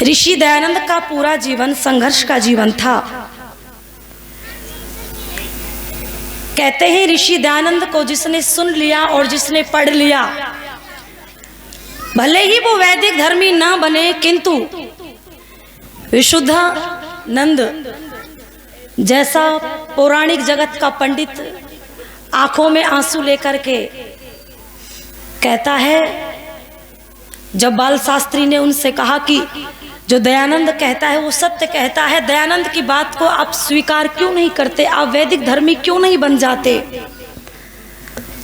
ऋषि दयानंद का पूरा जीवन संघर्ष का जीवन था। कहते हैं ऋषि दयानंद को जिसने सुन लिया और जिसने पढ़ लिया, भले ही वो वैदिक धर्मी ना बने, किंतु विशुद्धानंद जैसा पौराणिक जगत का पंडित आंखों में आंसू लेकर के कहता है, जब बाल शास्त्री ने उनसे कहा कि जो दयानंद कहता है वो सत्य कहता है, दयानंद की बात को आप स्वीकार क्यों नहीं करते, आप वैदिक धर्मी क्यों नहीं बन जाते?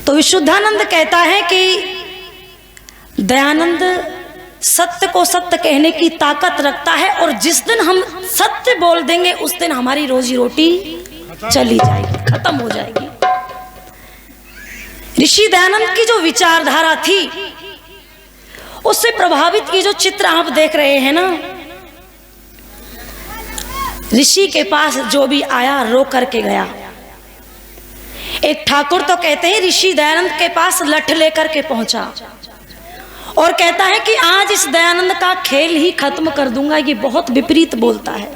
तो विशुद्धानंद कहता है कि दयानंद सत्य को सत्य कहने की ताकत रखता है, और जिस दिन हम सत्य बोल देंगे उस दिन हमारी रोजी रोटी चली जाएगी, खत्म हो जाएगी। ऋषि दयानंद की जो विचारधारा थी उससे प्रभावित की जो चित्र आप देख रहे हैं ना, ऋषि के पास जो भी आया रो करके गया। एक ठाकुर तो कहते हैं ऋषि दयानंद के पास लठ लेकर के पहुंचा और कहता है कि आज इस दयानंद का खेल ही खत्म कर दूंगा। ये बहुत विपरीत बोलता है,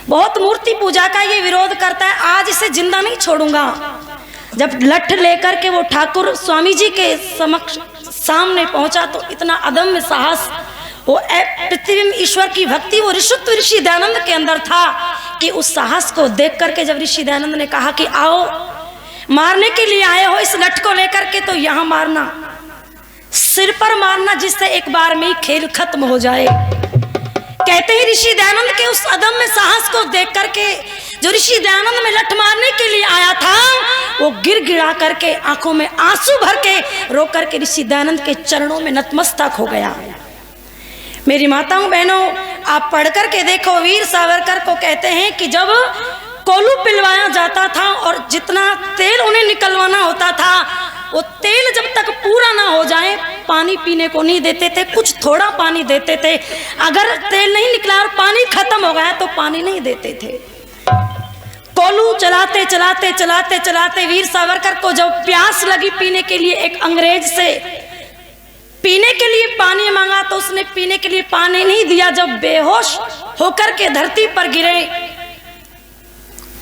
बहुत मूर्ति पूजा का ये विरोध करता है, आज इसे जिंदा नहीं छोड़ूंगा। जब लठ लेकर के वो ठाकुर स्वामी जी के समक्ष सामने पहुंचा तो इतना अदम्य साहस, वो पृथ्वी में ईश्वर की भक्ति, वो ऋषि दयानंद के अंदर था कि उस साहस को देख करके जब ऋषि दयानंद ने कहा कि आओ मारने के लिए आए हो इस लठ को लेकर के, तो यहाँ मारना, सिर पर मारना, जिससे एक बार में ही खेल खत्म हो जाए। कहते हैं ऋषि दयानंद के उस अदम्य साहस को देख करके जो ऋषि दयानंद में लठ मारने के लिए आया था वो गिड़गिड़ा करके आंखों में आंसू भर के रो करके ऋषि दयानंद के चरणों में नतमस्तक हो गया। मेरी माताओं बहनों, आप पढ़ करके देखो, वीर सावरकर को कहते हैं कि जब कोलू पिलवाया जाता था और जितना तेल उन्हें निकलवाना होता था, वो तेल जब तक पूरा ना हो जाए पानी पीने को नहीं देते थे, कुछ थोड़ा पानी देते थे। अगर तेल नहीं निकला और पानी खत्म हो गया तो पानी नहीं देते थे। कोलू चलाते चलाते चलाते चलाते वीर सावरकर को जब प्यास लगी पीने के लिए, एक अंग्रेज से पीने के लिए पानी मांगा तो उसने पीने के लिए पानी नहीं दिया। जब बेहोश होकर के धरती पर गिरे,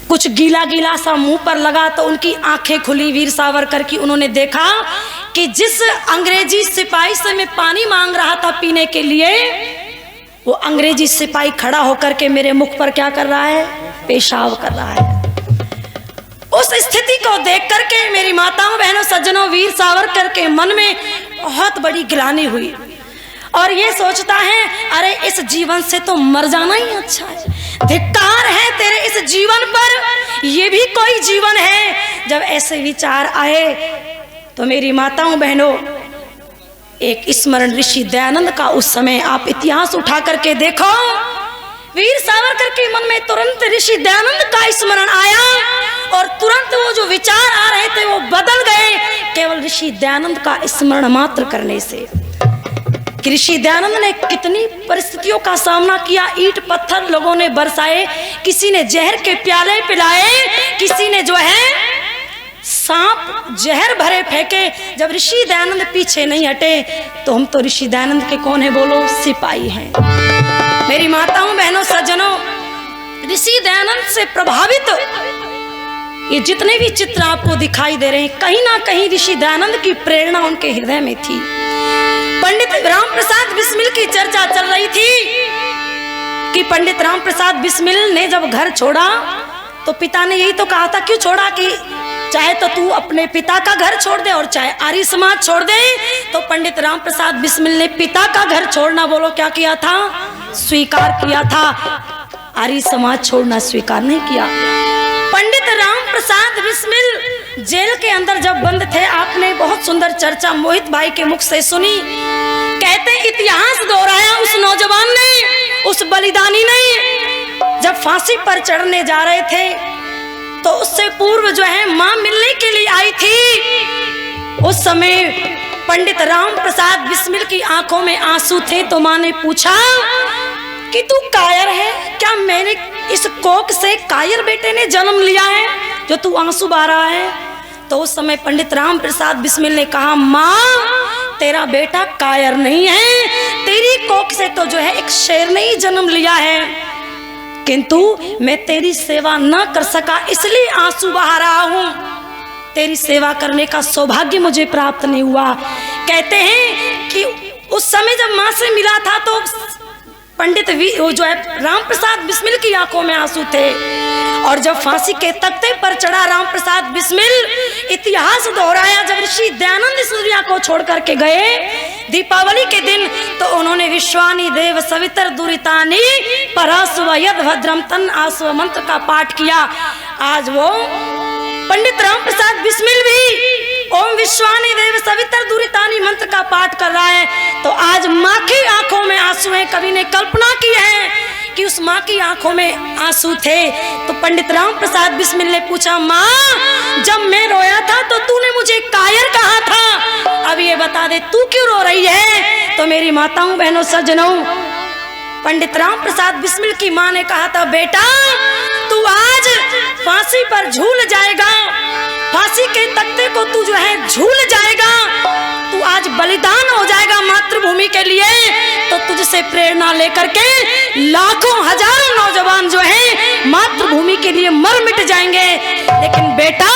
कुछ गीला गीला सा मुंह पर लगा तो उनकी आंखें खुली वीर सावरकर की। उन्होंने देखा कि जिस अंग्रेजी सिपाही से मैं पानी मांग रहा था पीने के लिए, वो अंग्रेजी सिपाही खड़ा होकर के मेरे मुख पर क्या कर रहा है, पेशाब कर रहा है। उस स्थिति को देख करके मेरी माताओं बहनों सज्जनों, वीर सावरकर के मन में बहुत बड़ी गिलानी हुई और ये सोचता है अरे इस जीवन से तो मर जाना ही अच्छा है। धिक्कार है तेरे इस जीवन पर, ये भी कोई जीवन है। जब ऐसे विचार आए तो मेरी माताओं बहनों, एक स्मरण ऋषि दयानंद का उस समय आप इतिहास उठा करके देखो, वीर सावरकर के मन में तुरंत ऋषि दयानंद का स्मरण आया और तुरंत वो जो विचार आ रहे थे वो बदल गए, केवल ऋषि दयानंद का स्मरण मात्र करने से। कि ऋषि दयानंद ने कितनी परिस्थितियों का सामना किया, ईंट पत्थर लोगों ने बरसाए, किसी ने जहर के प्याले पिलाए, किसी ने जो है सांप जहर भरे फेंके। जब ऋषि दयानंद पीछे नहीं हटे तो हम तो ऋषि दयानंद के कौन है बोलो, सिपाही हैं। मेरी माताओं बहनों सज्जनों, ऋषि दयानंद से प्रभावित ये जितने भी चित्र आपको दिखाई दे रहे हैं, कहीं ना कहीं ऋषि दयानंद की प्रेरणा उनके हृदय में थी। पंडित राम प्रसाद बिस्मिल की चर्चा चल रही थी कि पंडित राम प्रसाद बिस्मिल ने जब घर छोड़ा तो पिता ने यही तो कहा था, क्यों छोड़ा, कि चाहे तो तू अपने पिता का घर छोड़ दे और चाहे आर्य समाज छोड़ दे। तो पंडित राम प्रसाद बिस्मिल ने पिता का घर छोड़ना बोलो क्या किया था, स्वीकार किया था, आर्य समाज छोड़ना स्वीकार नहीं किया। पंडित राम प्रसाद बिस्मिल जेल के अंदर जब बंद थे, आपने बहुत सुंदर चर्चा मोहित भाई के मुख से सुनी। कहते इतिहास दोहराया उस नौजवान ने, उस बलिदानी ने। जब फांसी पर चढ़ने जा रहे थे तो उससे पूर्व जो है मां मिलने के लिए आई थी। उस समय पंडित राम प्रसाद बिस्मिल की आंखों में आंसू थे तो मां ने पूछा कि तू कायर है क्या, मैंने इस कोख से कायर बेटे ने जन्म लिया है जो तू आंसू बहा रहा है? तो उस समय पंडित राम प्रसाद बिस्मिल ने कहा, माँ तेरा बेटा कायर नहीं है, तेरी कोख से तो जो है एक शेर ने ही जन्म लिया है, किंतु मैं तेरी सेवा न कर सका इसलिए आंसू बहा रहा हूं, तेरी सेवा करने का सौभाग्य मुझे प्राप्त नहीं हुआ। कहते हैं कि उस समय जब माँ से मिला था तो पंडित वो जो है राम प्रसाद बिस्मिल की आंखों में आंसू थे, और जब फांसी के तख्ते पर चढ़ा राम प्रसाद बिस्मिल, इतिहास दोहराया, जब ऋषि दयानंद इस दुनिया को छोड़ करके गए दीपावली के दिन, तो उन्होंने विश्वानी देव सवितर दुरितानी परासुव यद भद्रम तन आसुव मंत्र का पाठ किया। आज वो पंडित राम प्रसाद बिस्मिल भी ओम विश्वानी देव सवितर दुरितानी मंत्र का पाठ कर रहा है। तो आज माँ की आंखों में आंसू हैं। कवि ने कल्पना की है कि उस माँ की आंखों में आंसू थे। तो पंडित राम प्रसाद बिस्मिल ने पूछा, माँ जब मैं रोया था तो तूने मुझे कायर कहा था, अब ये बता दे तू क्यों रो रही है? तो मेरी माताओं बहनों सज्जनों, पंडित राम प्रसाद बिस्मिल की माँ ने कहा था, बेटा तू आज फांसी पर झूल जाएगा, फांसी के तख्ते को तू जो है झूल जाएगा, तू आज बलिदान हो जाएगा मातृभूमि के लिए। तो तुझसे प्रेरणा लेकर के लाखों हजारों नौजवान जो है मातृभूमि के लिए मर मिट जाएंगे, लेकिन बेटा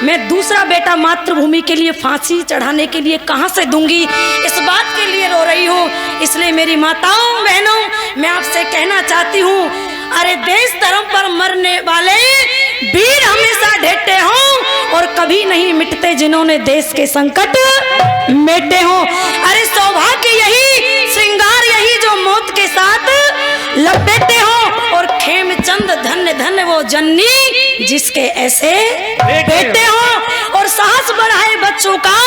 मैं दूसरा बेटा मातृभूमि के लिए फांसी चढ़ाने के लिए कहां से दूंगी, इस बात के लिए रो रही हूँ। इसलिए मेरी माताओं बहनों, मैं आपसे कहना चाहती हूँ, अरे देश धर्म पर मरने वाले वीर हमेशा ढेटे हों और कभी नहीं मिटते जिन्होंने देश के संकट मेटे हों। अरे सौभाग्य यही, श्रृंगार यही जो मौत के साथ लपेटे हों, और खेमचंद धन्य धन्य वो जननी जिसके ऐसे बेटे हों। और साहस बढ़ाए बच्चों का,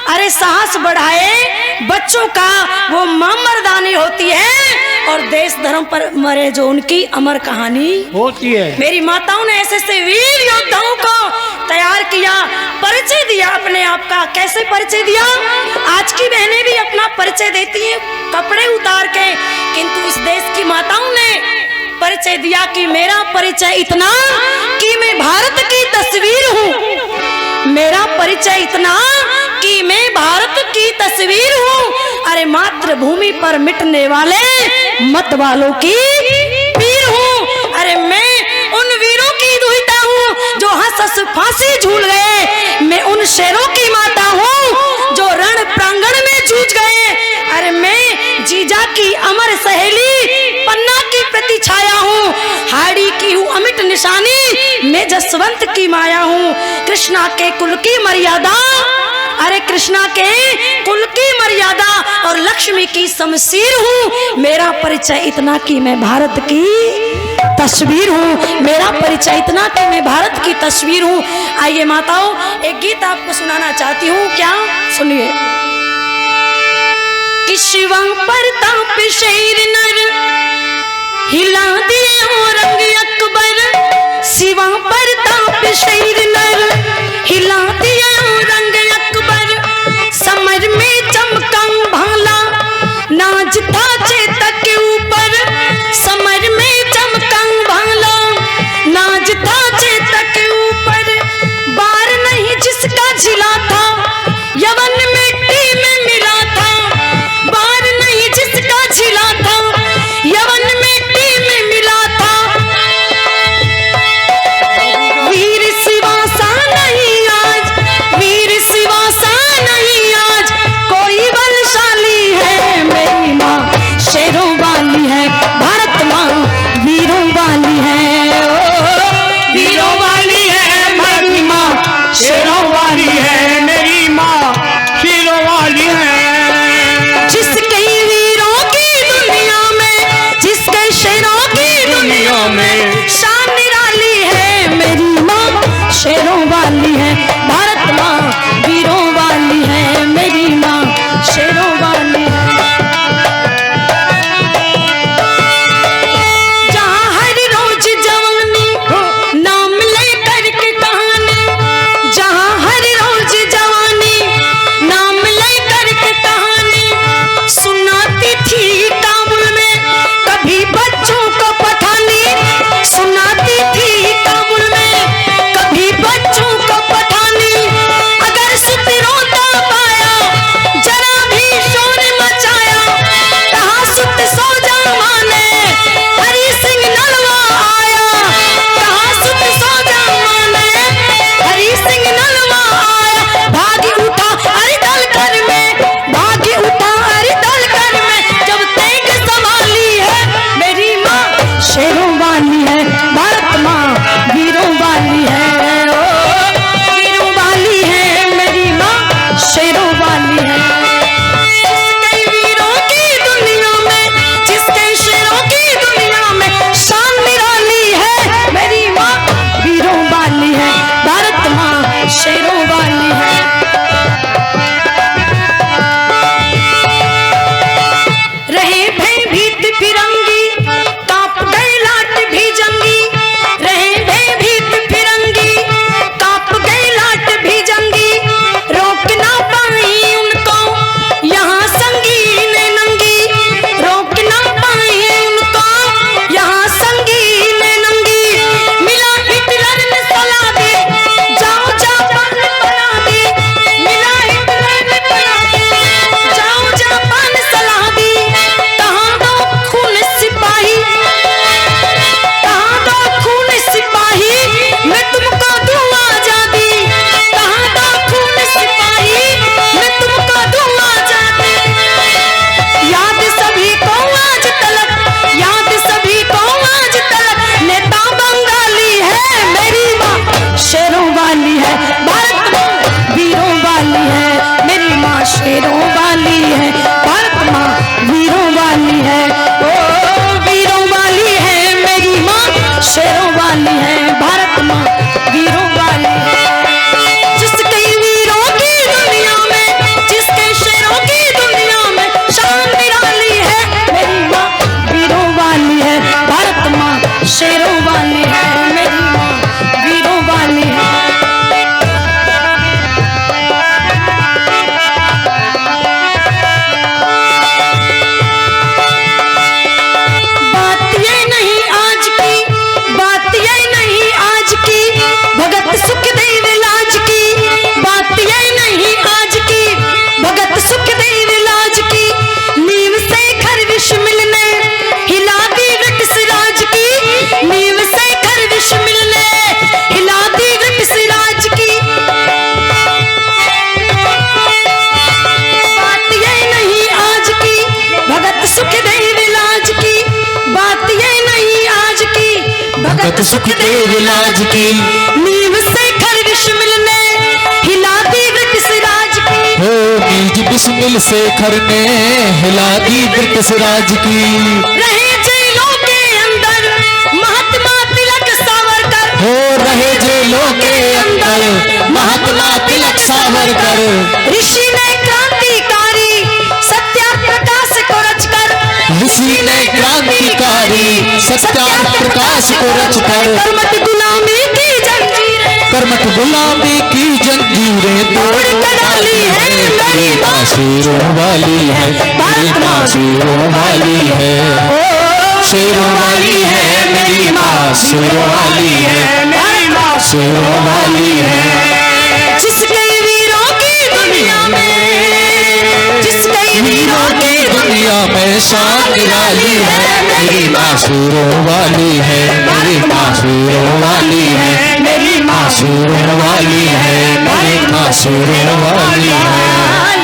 अरे साहस बढ़ाए बच्चों का वो मां मर्दानी होती है, और देश धर्म पर मरे जो उनकी अमर कहानी होती है। मेरी माताओं ने ऐसे से वीर योद्धाओं को तैयार किया, परिचय दिया अपने आप का। कैसे परिचय दिया? आज की बहनें भी अपना परिचय देती हैं कपड़े उतार के, किंतु इस देश की माताओं ने परिचय दिया कि मेरा परिचय इतना कि मैं भारत की तस्वीर हूँ, मेरा परिचय इतना कि मैं भारत की तस्वीर हूँ। अरे मातृभूमि पर मिटने वाले मत वालों की वीर हूँ। अरे मैं उन वीरों की दुहिता हूँ जो हंस हंस फांसी झूल गए, मैं उन शेरों की माता हूँ जो रण प्रांगण में जूझ गए। अरे मैं जीजा की अमर सहेली, पन्ना की प्रतिछाया हूँ, हाड़ी की हूँ अमिट निशानी, मैं जसवंत की माया हूँ। कृष्णा के कुल की मर्यादा, अरे कृष्णा के कुल की मर्यादा और लक्ष्मी की शमशीर हूँ। मेरा परिचय इतना कि मैं भारत की तस्वीर हूँ, मेरा परिचय इतना कि मैं भारत की तस्वीर हूँ। आइए माताओं, एक गीत आपको सुनाना चाहती हूँ, क्या सुनिए। कि शिवा प्रताप शेर नर हिला दिए हो रंग अकबर, शिवा प्रताप शेर नर हिला दिए हो रंग अकबर, समर में चमका भाला नाच था चेतक के ऊपर, समर में चमका भाला नाच था चेतक के ऊपर, बार नहीं जिसका झिला था यवन मिट्टी में मिला था, बार नहीं जिसका भगत सुखदेव लाज की। नीव से खर विस्मिल ने हिला दी ब्रिटिश राज की। हो नीज बिस्मिल से खर ने हिला दी ब्रिटिश राज की। रहे जेलों के अंदर महात्मा तिलक सावरकर। हो रहे जेलों के अंदर महात्मा तिलक सावरकर। ऋषि ने क्रांतिकारी सत्यार्थ प्रकाश को रचकर। ऋषि ने क्रांतिकारी सत्यार्थ प्रकाश को रचकर। कर्मठ गुलामी की जंजीरें। कर्मठ गुलामी की जंजीरें तोड़ कर डाली है। मेरी माँ शेरों वाली है। मेरी माँ शेरों वाली है। शेरों वाली है मेरी माँ शेरों वाली है। मेरी माँ शेरों वाली है। जिसके वीरों की दुनिया में, जिसके वीरों की दुनिया में शान निराली है। मेरी माँ शेरों वाली है। मेरी माँ शेरों वाली है। मेरी माँ शेरों वाली है। मेरी माँ शेरों वाली है।